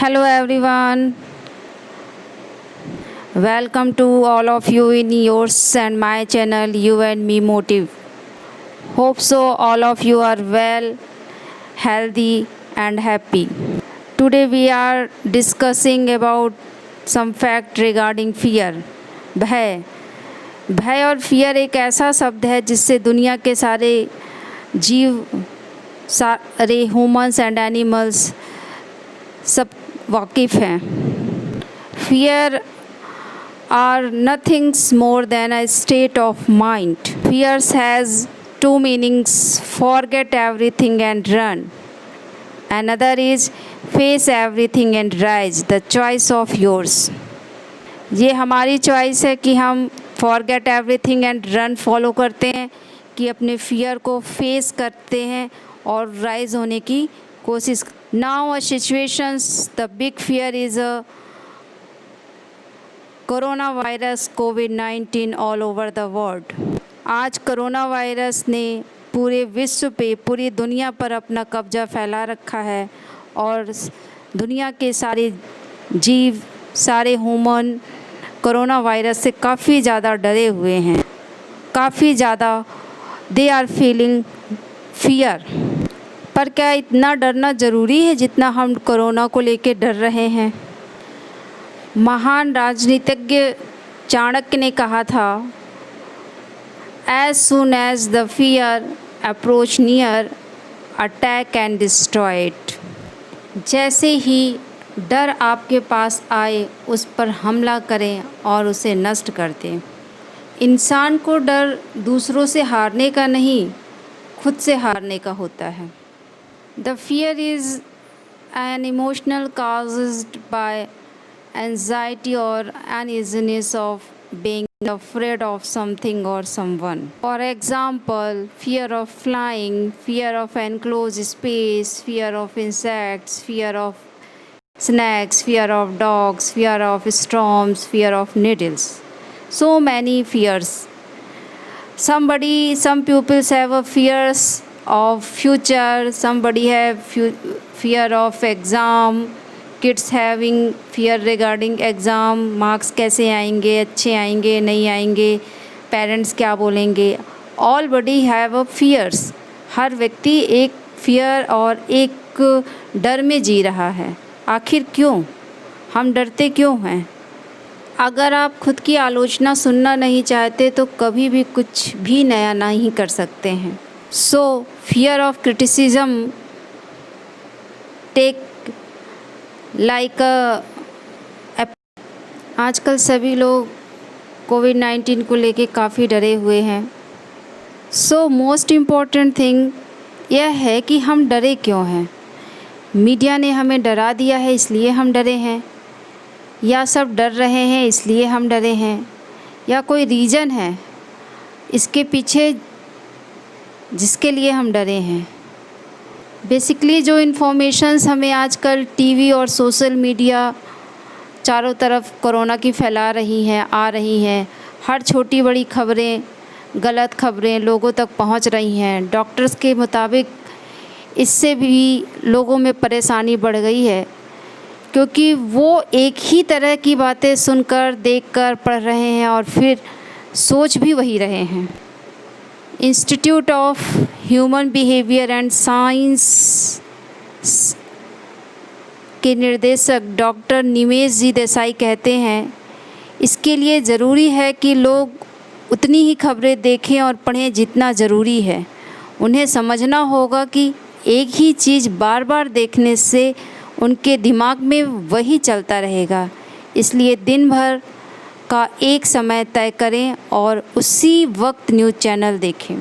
Hello everyone. Welcome to all of you in yours and my channel You and Me Motive. Hope so all of you are well, healthy and happy. Today we are discussing about some fact regarding fear. भय भय और fear एक ऐसा शब्द है जिससे दुनिया के सारे जीव, सारे ह्यूमंस एंड एनिमल्स सब वाकिफ़ हैं. Fear are nothing more than a state of mind. Fear has two meanings: forget everything and run. Another is face everything and rise. The choice of yours. ये हमारी चॉइस है कि हम forget everything and run follow करते हैं, कि अपने fear को फेस करते हैं और राइज होने की कोशिश. Now a situations, the big fear is a coronavirus COVID-19 all over the world. आज कोरोना वायरस ने पूरे विश्व पे, पूरी दुनिया पर अपना कब्जा फैला रखा है और दुनिया के सारे जीव, सारे ह्यूमन कोरोना वायरस से काफ़ी ज़्यादा डरे हुए हैं. काफ़ी ज़्यादा दे आर फीलिंग फियर. पर क्या इतना डरना ज़रूरी है जितना हम कोरोना को लेके डर रहे हैं? महान राजनीतिज्ञ चाणक्य ने कहा था, as soon as the fear approach near attack and destroy it. जैसे ही डर आपके पास आए उस पर हमला करें और उसे नष्ट कर दें. इंसान को डर दूसरों से हारने का नहीं, खुद से हारने का होता है. The fear is an emotional caused by anxiety or uneasiness of being afraid of something or someone. For example, fear of flying, fear of enclosed space, fear of insects, fear of snakes, fear of dogs, fear of storms, fear of needles. So many fears. Some people have a fears of future, somebody have fear of exam, kids having fear regarding exam, marks कैसे आएंगे, अच्छे आएंगे नहीं आएंगे, parents क्या बोलेंगे. ऑलबडी have a fierce. हर व्यक्ति एक फियर और एक डर में जी रहा है. आखिर क्यों हम डरते क्यों हैं? अगर आप खुद की आलोचना सुनना नहीं चाहते तो कभी भी कुछ भी नया नहीं कर सकते हैं. So fear of criticism take like a आजकल सभी लोग कोविड-19 को लेके काफ़ी डरे हुए हैं. So मोस्ट इम्पॉर्टेंट थिंग यह है कि हम डरे क्यों हैं. मीडिया ने हमें डरा दिया है इसलिए हम डरे हैं, या सब डर रहे हैं इसलिए हम डरे हैं, या कोई रीज़न है इसके पीछे जिसके लिए हम डरे हैं. बेसिकली जो इन्फॉर्मेशंस हमें आजकल टीवी और सोशल मीडिया चारों तरफ कोरोना की फैला रही हैं, आ रही हैं. हर छोटी बड़ी खबरें, गलत खबरें लोगों तक पहुंच रही हैं. डॉक्टर्स के मुताबिक इससे भी लोगों में परेशानी बढ़ गई है, क्योंकि वो एक ही तरह की बातें सुनकर, देखकर, पढ़ रहे हैं और फिर सोच भी वही रहे हैं. Institute of human behaviour and science के निर्देशक डॉक्टर निमेश जी देसाई कहते हैं, इसके लिए ज़रूरी है कि लोग उतनी ही खबरें देखें और पढ़ें जितना ज़रूरी है. उन्हें समझना होगा कि एक ही चीज़ बार बार देखने से उनके दिमाग में वही चलता रहेगा. इसलिए दिन भर का एक समय तय करें और उसी वक्त न्यूज़ चैनल देखें.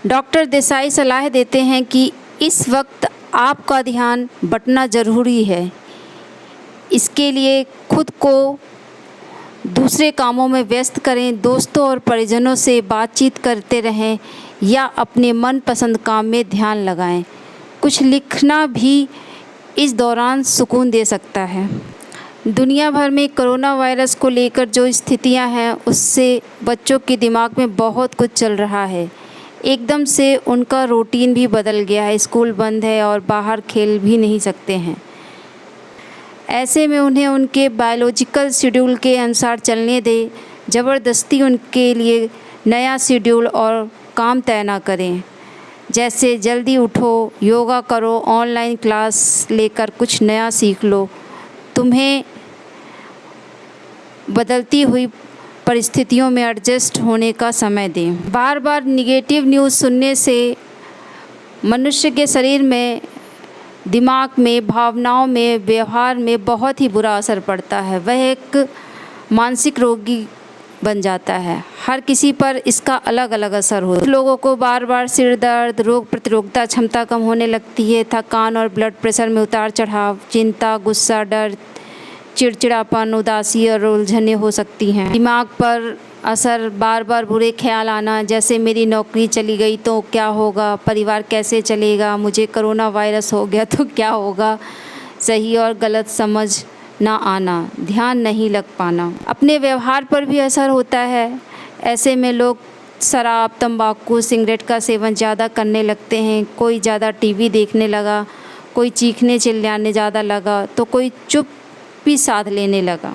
डॉक्टर देसाई सलाह देते हैं कि इस वक्त आपका ध्यान बंटना ज़रूरी है. इसके लिए खुद को दूसरे कामों में व्यस्त करें, दोस्तों और परिजनों से बातचीत करते रहें या अपने मनपसंद काम में ध्यान लगाएं. कुछ लिखना भी इस दौरान सुकून दे सकता है. दुनिया भर में कोरोना वायरस को लेकर जो स्थितियां हैं उससे बच्चों के दिमाग में बहुत कुछ चल रहा है. एकदम से उनका रूटीन भी बदल गया है. स्कूल बंद है और बाहर खेल भी नहीं सकते हैं. ऐसे में उन्हें उनके बायोलॉजिकल शेड्यूल के अनुसार चलने दें। ज़बरदस्ती उनके लिए नया शेड्यूल और काम तय ना करें। जैसे जल्दी उठो, योगा करो, ऑनलाइन क्लास लेकर कुछ नया सीख लो। तुम्हें बदलती हुई परिस्थितियों में एडजस्ट होने का समय दें। बार बार निगेटिव न्यूज़ सुनने से मनुष्य के शरीर में, दिमाग में, भावनाओं में, व्यवहार में बहुत ही बुरा असर पड़ता है। वह एक मानसिक रोगी बन जाता है। हर किसी पर इसका अलग अलग असर होता है। लोगों को बार बार सिर दर्द, रोग प्रतिरोधकता क्षमता कम होने लगती है, थकान और ब्लड प्रेशर में उतार चढ़ाव, चिंता, गुस्सा, डर, चिड़चिड़ापन, उदासी और उलझनें हो सकती हैं। दिमाग पर असर, बार बार बुरे ख्याल आना, जैसे मेरी नौकरी चली गई तो क्या होगा, परिवार कैसे चलेगा, मुझे कोरोना वायरस हो गया तो क्या होगा, सही और गलत समझ ना आना, ध्यान नहीं लग पाना। अपने व्यवहार पर भी असर होता है। ऐसे में लोग शराब, तंबाकू, सिगरेट का सेवन ज़्यादा करने लगते हैं। कोई ज़्यादा टीवी देखने लगा, कोई चीखने चिल्लाने ज़्यादा लगा, तो कोई चुप्पी साध लेने लगा।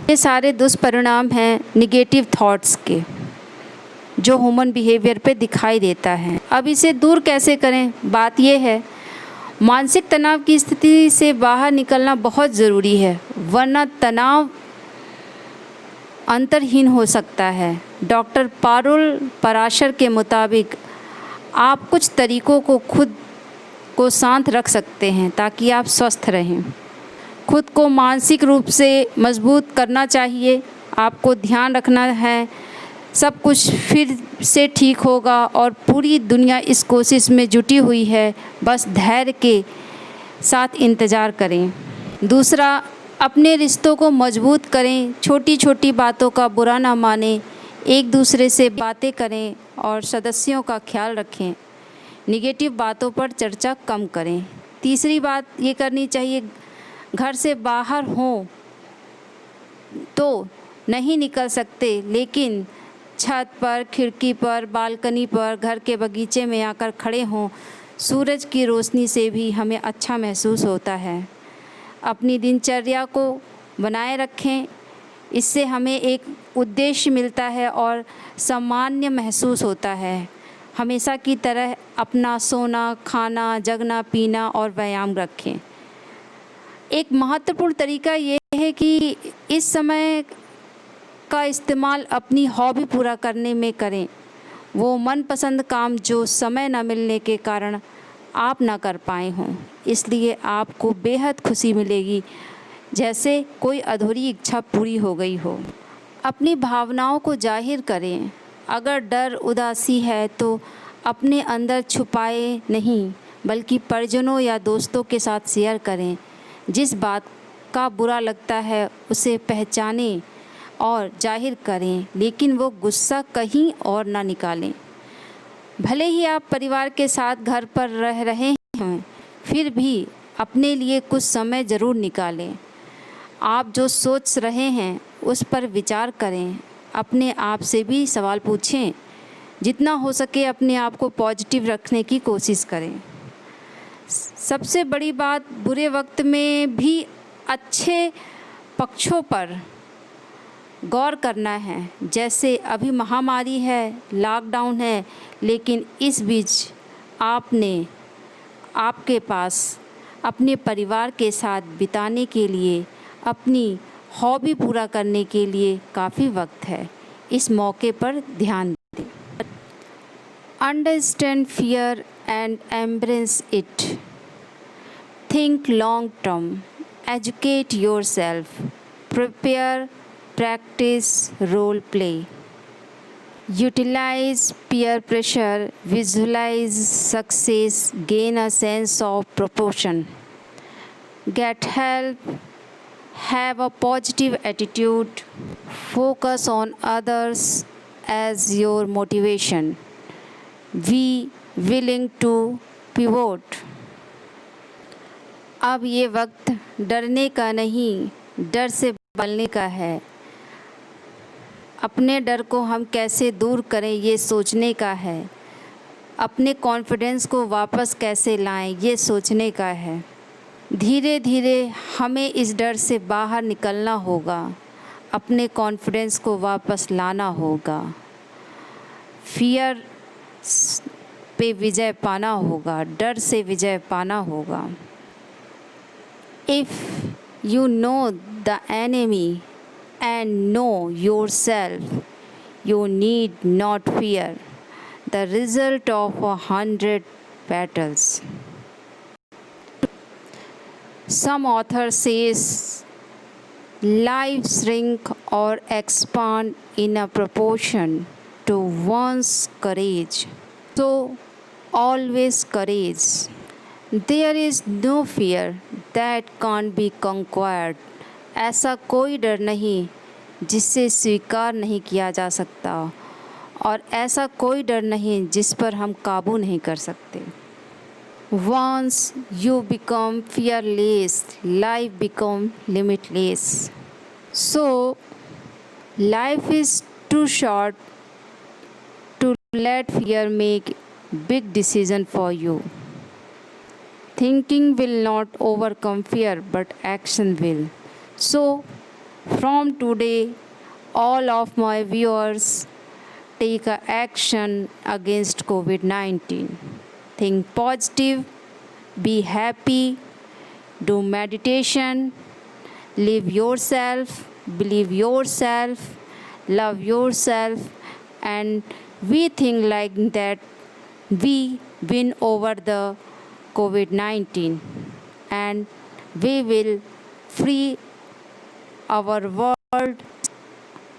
ये सारे दुष्परिणाम हैं निगेटिव थॉट्स के, जो ह्यूमन बिहेवियर पे दिखाई देता है। अब इसे दूर कैसे करें? बात यह है, मानसिक तनाव की स्थिति से बाहर निकलना बहुत ज़रूरी है, वरना तनाव अंतरहीन हो सकता है। डॉक्टर पारुल पराशर के मुताबिक आप कुछ तरीकों को खुद को शांत रख सकते हैं ताकि आप स्वस्थ रहें। खुद को मानसिक रूप से मजबूत करना चाहिए। आपको ध्यान रखना है सब कुछ फिर से ठीक होगा और पूरी दुनिया इस कोशिश में जुटी हुई है, बस धैर्य के साथ इंतज़ार करें। दूसरा, अपने रिश्तों को मजबूत करें। छोटी छोटी बातों का बुरा ना मानें, एक दूसरे से बातें करें और सदस्यों का ख्याल रखें। निगेटिव बातों पर चर्चा कम करें। तीसरी बात ये करनी चाहिए, घर से बाहर हों तो नहीं निकल सकते, लेकिन छत पर, खिड़की पर, बालकनी पर, घर के बगीचे में आकर खड़े हों। सूरज की रोशनी से भी हमें अच्छा महसूस होता है। अपनी दिनचर्या को बनाए रखें, इससे हमें एक उद्देश्य मिलता है और सामान्य महसूस होता है। हमेशा की तरह अपना सोना, खाना, जगना, पीना और व्यायाम रखें। एक महत्वपूर्ण तरीका ये है कि इस समय का इस्तेमाल अपनी हॉबी पूरा करने में करें। वो मनपसंद काम जो समय न मिलने के कारण आप ना कर पाए हों, इसलिए आपको बेहद खुशी मिलेगी, जैसे कोई अधूरी इच्छा पूरी हो गई हो। अपनी भावनाओं को जाहिर करें। अगर डर, उदासी है तो अपने अंदर छुपाए नहीं, बल्कि परिजनों या दोस्तों के साथ शेयर करें। जिस बात का बुरा लगता है उसे पहचानें और जाहिर करें, लेकिन वो गुस्सा कहीं और ना निकालें। भले ही आप परिवार के साथ घर पर रह रहे हैं, फिर भी अपने लिए कुछ समय ज़रूर निकालें। आप जो सोच रहे हैं उस पर विचार करें। अपने आप से भी सवाल पूछें। जितना हो सके अपने आप को पॉजिटिव रखने की कोशिश करें। सबसे बड़ी बात, बुरे वक्त में भी अच्छे पक्षों पर गौर करना है। जैसे अभी महामारी है, लॉकडाउन है, लेकिन इस बीच आपके पास अपने परिवार के साथ बिताने के लिए, अपनी हॉबी पूरा करने के लिए काफ़ी वक्त है। इस मौके पर ध्यान दें। Understand fear and embrace it. Think long term. Educate yourself. Prepare, practice role play. Utilize peer pressure, visualize success, gain a sense of proportion. Get help, have a positive attitude, focus on others as your motivation. Be willing to pivot. अब ये वक्त डरने का नहीं, डर से बचने का है। अपने डर को हम कैसे दूर करें ये सोचने का है। अपने कॉन्फिडेंस को वापस कैसे लाएं ये सोचने का है। धीरे धीरे हमें इस डर से बाहर निकलना होगा, अपने कॉन्फिडेंस को वापस लाना होगा, फियर पे विजय पाना होगा, डर से विजय पाना होगा। If you know the enemy and know yourself, you need not fear the result of 100 battles. Some author says life shrink or expand in a proportion to one's courage. So always courage. There is no fear that can't be conquered. ऐसा कोई डर नहीं जिससे स्वीकार नहीं किया जा सकता, और ऐसा कोई डर नहीं जिस पर हम काबू नहीं कर सकते। Once you become fearless, life become limitless. So, life is too short to let fear make big decision for you. Thinking will not overcome fear, but action will. So, from today, all of my viewers take a action against COVID-19. Think positive, be happy, do meditation, live yourself, believe yourself, love yourself, and we think like that we win over the COVID-19 and we will free our world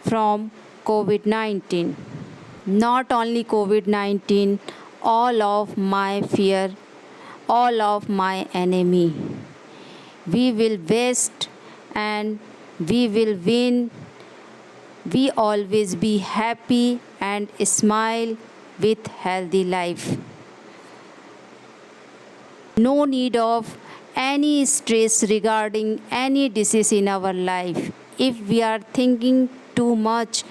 from COVID-19. Not only COVID-19, all of my fear, all of my enemy. We will best and we will win. We always be happy and smile with healthy life. No need of any stress regarding any disease in our life. If we are thinking too much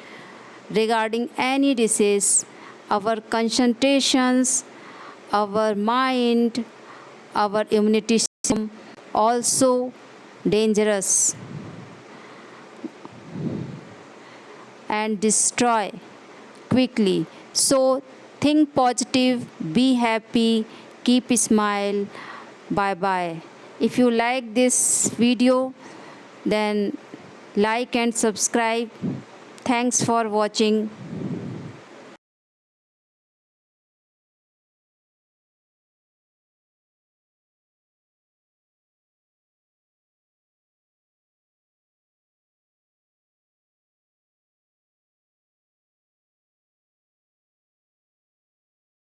regarding any disease, our concentrations, our mind, our immunity system also dangerous and destroy quickly. So think positive, be happy, keep smile. Bye bye. If you like this video, then like and subscribe. Thanks for watching.